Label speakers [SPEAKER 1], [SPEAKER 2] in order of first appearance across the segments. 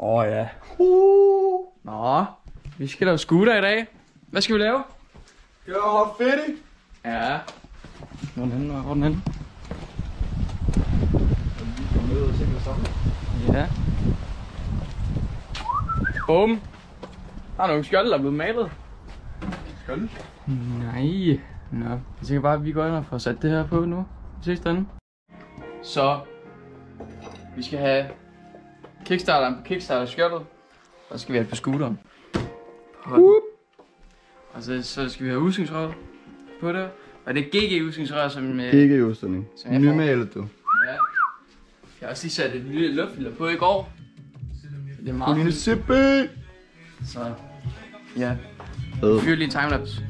[SPEAKER 1] Ja. Nå, vi skal lave scooter i dag. Hvad skal vi lave?
[SPEAKER 2] Skal jeg have fedt?
[SPEAKER 1] Ja. Hvor er den henne? Hvor er den henne? Ja. Bum. Der er nogle skjold, der er blevet malet.
[SPEAKER 2] Skjold?
[SPEAKER 1] Nej. Nå, jeg tænker bare, at vi går ind og får sat det her på nu. Vi ses derinde. Så vi skal have kickstarteren på Kickstarter-skjoldet. Og så skal vi have på scooteren. Og så skal vi have udsynsrør på det. Og det er GG-udsynsrør, som...
[SPEAKER 2] GG-udstilling. Nymalet du.
[SPEAKER 1] Ja. Jeg har også lige sat et lille luftfilter på i går. Det er meget
[SPEAKER 2] fint. CP!
[SPEAKER 1] Så ja. Fyr lige timelapse.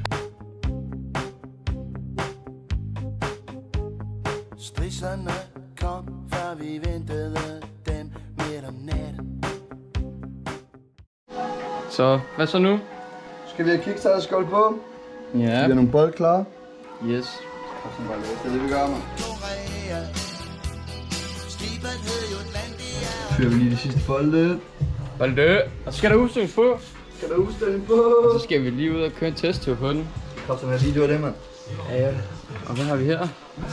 [SPEAKER 3] Strisserne kom, før vi ventede dem midt om natten.
[SPEAKER 1] Så, hvad så nu?
[SPEAKER 2] Skal vi have Kickstarter-skjold på?
[SPEAKER 1] Ja.
[SPEAKER 2] Vi har nogle bold klar.
[SPEAKER 1] Yes.
[SPEAKER 2] Det er det, vi gør, man. Fyrer vi lige de sidste bolde.
[SPEAKER 1] Bolde. Og så skal der udstilling på.
[SPEAKER 2] Skal der udstilling på?
[SPEAKER 1] Og så skal vi lige ud og køre en testtur på den.
[SPEAKER 2] Kom så med video af det, mand.
[SPEAKER 1] Ja. Og hvad har vi her? Hvad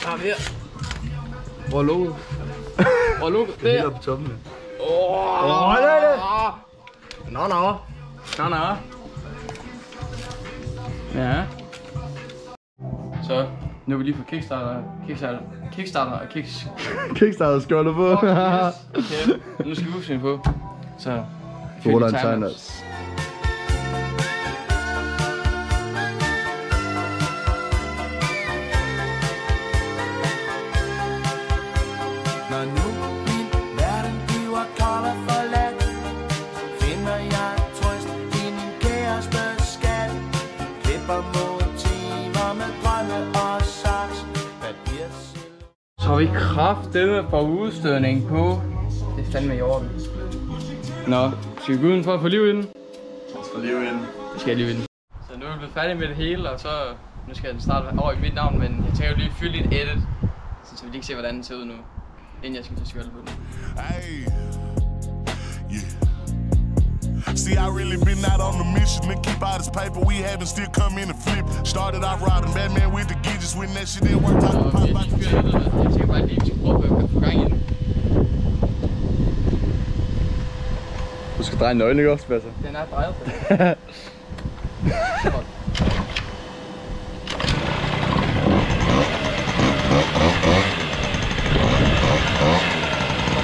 [SPEAKER 1] har vi her? Hvor er logoet? Hvor er logoet?
[SPEAKER 2] Det er helt oppe på toppen, ja.
[SPEAKER 1] Det er det! Nå. Ja. Så, nu er vi lige på Kickstarter og
[SPEAKER 2] Kickstarter-skjoldet på.
[SPEAKER 1] Okay, nu skal vi udstilling på. Så,
[SPEAKER 2] Roland Sanders.
[SPEAKER 3] Når nu min verden bliver kold og forladt, finder jeg trøst i min kærestes skat. Klipper motiver med drømme og saks.
[SPEAKER 1] Så har vi kraftedeme på udstødning på. Det er fandme i orden. Nå, skal vi gå udenfor og få liv i den?
[SPEAKER 2] Lad os få liv i den.
[SPEAKER 1] Det skal jeg liv i den. Så nu er vi blevet færdige med det hele, og så... Nu skal den starte over i mit navn, men jeg tænker lige fylde et edit. Så vi lige kan se, hvordan den ser ud nu. Inden jeg skal tage skjoldet på den.
[SPEAKER 4] Hey, yeah. See, I really been out on the mission to keep all this paper we haven't still come in and flip. Started off riding Batman with the gadgets when that shit didn't work.
[SPEAKER 1] Så vi har lige fyret edit, jeg tænker bare lige, vi skal prøve at få gang i den.
[SPEAKER 2] Du skal dreje nøglen, ikke også, Basser?
[SPEAKER 1] Den er drejet på.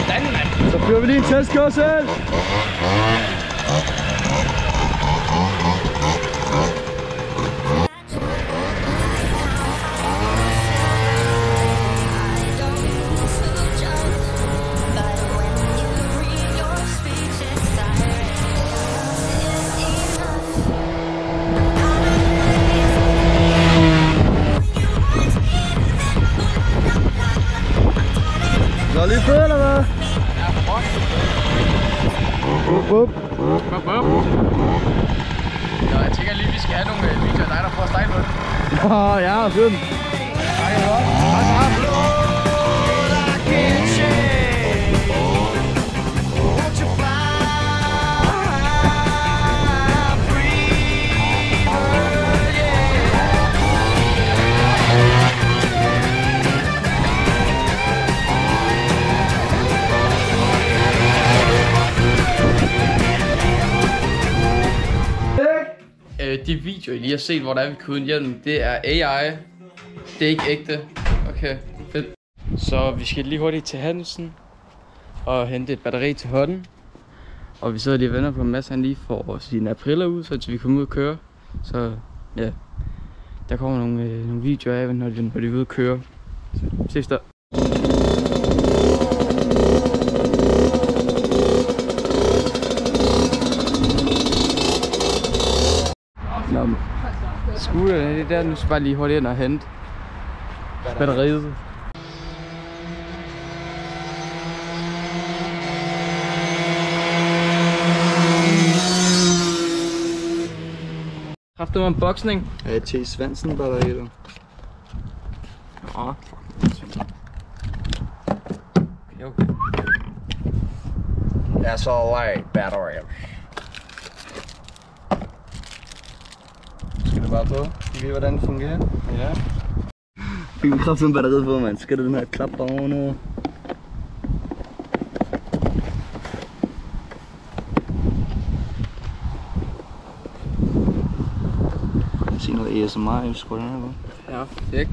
[SPEAKER 1] Sådan, mand!
[SPEAKER 2] Så fyrer vi lige en testkørsel! Så lige fed, eller hvad? Bup.
[SPEAKER 1] Nå, jeg tænker lige, vi skal have nogle videoer af dig, der får style på den.
[SPEAKER 2] Ja, fint.
[SPEAKER 1] De videoer, I lige har set, hvor der er vi kunne hjelm, det er AI. Det er ikke ægte. Okay, fedt. Så vi skal lige hurtigt til Hansen og hente et batteri til hånden. Og vi sidder lige og venter på en masse, han lige får sine apriler ud, så vi kommer ud og køre. Så ja, der kommer nogle videoer af, når de er ude at køre. Så ses der. Nå, scooteren, det er der, nu skal bare lige hurtigt ind og hente batteriet. Kræfter med en boksning.
[SPEAKER 2] Ja, T. Svendsen batteri, du.
[SPEAKER 1] Ja. Okay.
[SPEAKER 5] That's all right, battery.
[SPEAKER 2] Skal det bare på? I ved, hvordan det fungerer?
[SPEAKER 1] Ja.
[SPEAKER 2] Fik vi kraftigt batteriet på, mand. Skal det den her klap derovre? Se noget ASMR, jeg skruer den her på.
[SPEAKER 1] Ja, perfekt.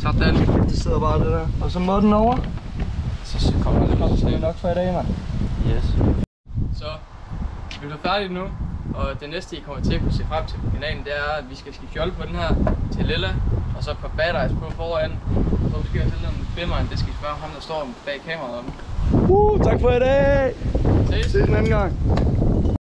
[SPEAKER 1] Sådan.
[SPEAKER 2] Det sidder bare det der. Og så må den over.
[SPEAKER 1] Så kommer det lidt
[SPEAKER 2] Det er nok for i dag, mand.
[SPEAKER 1] Yes. Så vi er færdige nu, og det næste I kommer til at kunne se frem til på kanalen, det er, at vi skal skifte jolle på den her til lilla, og så et par bad eyes på foran. Så måske også lidt om bimmeren, det skal I spørge ham, der står bag kameraet om.
[SPEAKER 2] Tak for i dag.
[SPEAKER 1] Ses.
[SPEAKER 2] Ses en anden gang.